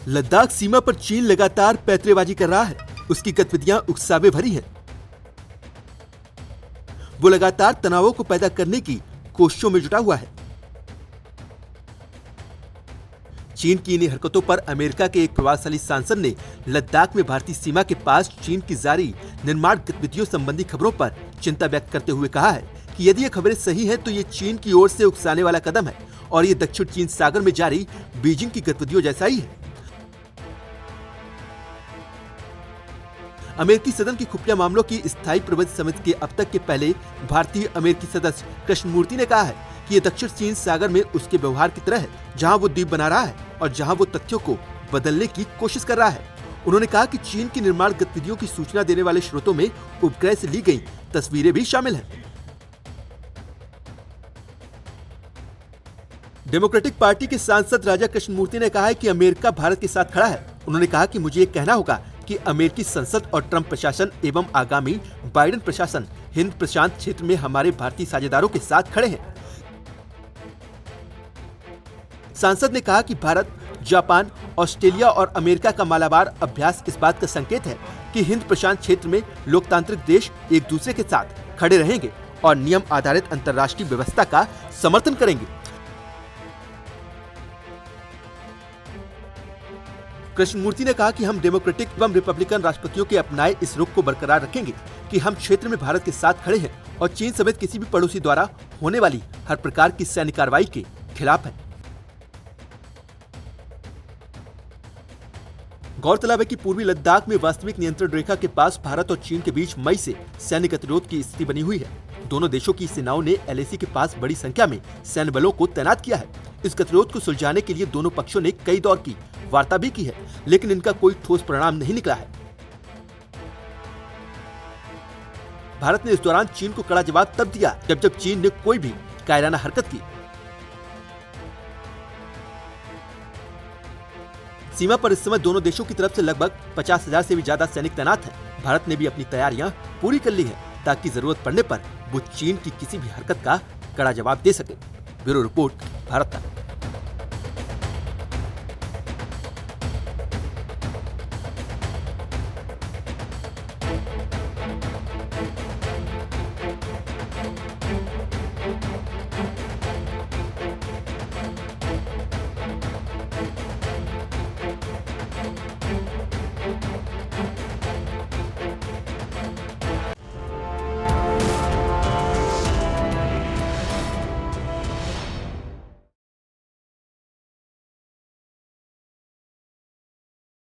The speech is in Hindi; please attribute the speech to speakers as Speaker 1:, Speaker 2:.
Speaker 1: लद्दाख सीमा पर चीन लगातार पैंतरेबाजी कर रहा है। उसकी गतिविधियां उकसावे भरी हैं। वो लगातार तनावों को पैदा करने की कोशिशों में जुटा हुआ है। चीन की इन हरकतों पर अमेरिका के एक प्रभावशाली सांसद ने लद्दाख में भारतीय सीमा के पास चीन की जारी निर्माण गतिविधियों संबंधी खबरों पर चिंता व्यक्त करते हुए कहा है कि यदि ये खबरें सही हैं तो ये चीन की ओर से उकसाने वाला कदम है और ये दक्षिण चीन सागर में जारी बीजिंग की गतिविधियों जैसा ही है। अमेरिकी सदन की खुफिया मामलों की स्थायी प्रबंध समिति के अब तक के पहले भारतीय अमेरिकी सदस्य कृष्णमूर्ति ने कहा है कि ये दक्षिण चीन सागर में उसके व्यवहार की तरह है, जहां वो द्वीप बना रहा है और जहां वो तथ्यों को बदलने की कोशिश कर रहा है। उन्होंने कहा कि चीन की निर्माण गतिविधियों की सूचना देने वाले स्रोतों में उपग्रह से ली गई तस्वीरें भी शामिल हैं। डेमोक्रेटिक पार्टी के सांसद राजा कृष्णमूर्ति ने कहा है कि अमेरिका भारत के साथ खड़ा है। उन्होंने कहा कि मुझे ये कहना होगा कि अमेरिकी संसद और ट्रंप प्रशासन एवं आगामी बाइडेन प्रशासन हिंद प्रशांत क्षेत्र में हमारे भारतीय साझेदारों के साथ खड़े हैं। सांसद ने कहा कि भारत, जापान, ऑस्ट्रेलिया और अमेरिका का मालाबार अभ्यास इस बात का संकेत है कि हिंद प्रशांत क्षेत्र में लोकतांत्रिक देश एक दूसरे के साथ खड़े रहेंगे और नियम आधारित अंतर्राष्ट्रीय व्यवस्था का समर्थन करेंगे। कृष्णमूर्ति ने कहा कि हम डेमोक्रेटिक एवं रिपब्लिकन राष्ट्रपतियों के अपनाए इस रुख को बरकरार रखेंगे कि हम क्षेत्र में भारत के साथ खड़े हैं और चीन समेत किसी भी पड़ोसी द्वारा होने वाली हर प्रकार की सैन्य कार्रवाई के खिलाफ हैं। गौरतलब है कि पूर्वी लद्दाख में वास्तविक नियंत्रण रेखा के पास भारत और चीन के बीच मई से सैन्य गतिरोध की स्थिति बनी हुई है। दोनों देशों की सेनाओं ने LAC के पास बड़ी संख्या में सैन्य बलों को तैनात किया है। इस गतिरोध को सुलझाने के लिए दोनों पक्षों ने कई दौर की वार्ता भी की है, लेकिन इनका कोई ठोस परिणाम नहीं निकला है। भारत ने इस दौरान चीन को कड़ा जवाब तब दिया जब चीन ने कोई भी कायराना हरकत की। सीमा पर इस समय दोनों देशों की तरफ से लगभग 50,000 से भी ज्यादा सैनिक तैनात हैं। भारत ने भी अपनी तैयारियां पूरी कर ली हैं ताकि जरूरत पड़ने पर वो चीन की किसी भी हरकत का कड़ा जवाब दे सके। ब्यूरो रिपोर्ट, भारत तक।